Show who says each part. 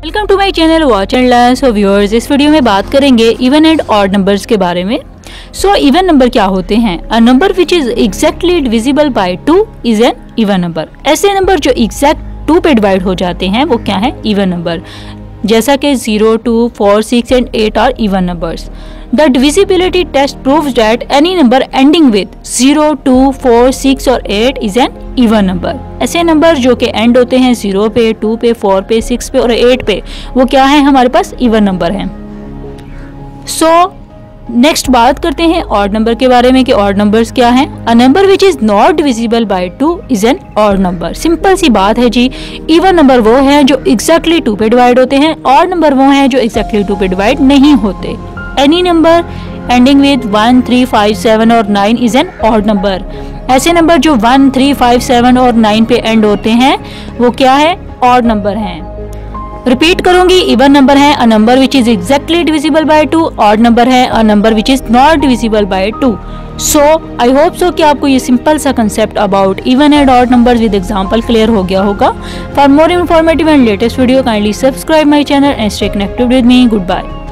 Speaker 1: Welcome to my channel watch and learn. So viewers, इस video में बात करेंगे इवन एंड ऑड नंबर्स के बारे में। सो इवन नंबर क्या होते हैं? A number which is exactly divisible by 2 is an even number. ऐसे नंबर जो एग्जैक्ट 2 पे डिवाइड हो जाते हैं वो क्या है? Even number. जैसा कि 0, 2, 4, 6 and 8 are even numbers. The divisibility test proves that any number ending with 0, 2, 4, 6 और 8 is an even number। ऐसे नंबर जो कि एंड होते हैं 0 पे, 2 पे, 4 पे, 6 पे और 8 पे, वो क्या है? हमारे पास इवन नंबर हैं। सो नेक्स्ट बात करते हैं ऑड नंबर के बारे में कि ऑड नंबर्स क्या हैं। A number which is not divisible by 2 is an odd number. Simple सी बात है जी। इवन नंबर वो हैं जो एग्जैक्टली 2 पे डिवाइड होते हैं, ऑड नंबर वो हैं जो एग्जैक्टली 2 पे डिवाइड नहीं होते। एनी नंबर एंडिंग विद 1, 3, 5, 7 और 9 इज एन ऑड नंबर। ऐसे नंबर जो 1, 3, 5, 7 और 9 पे एंड होते हैं वो क्या है? ऑड नंबर हैं। रिपीट करूंगी, इवन नंबर है a number which is exactly divisible by 2, odd number है a number which is not divisible by 2। So I hope so कि आपको ये सिंपल सा concept about even and odd numbers with example clear हो गया होगा। For more informative and latest video kindly subscribe my channel and stay connected with me. Good bye.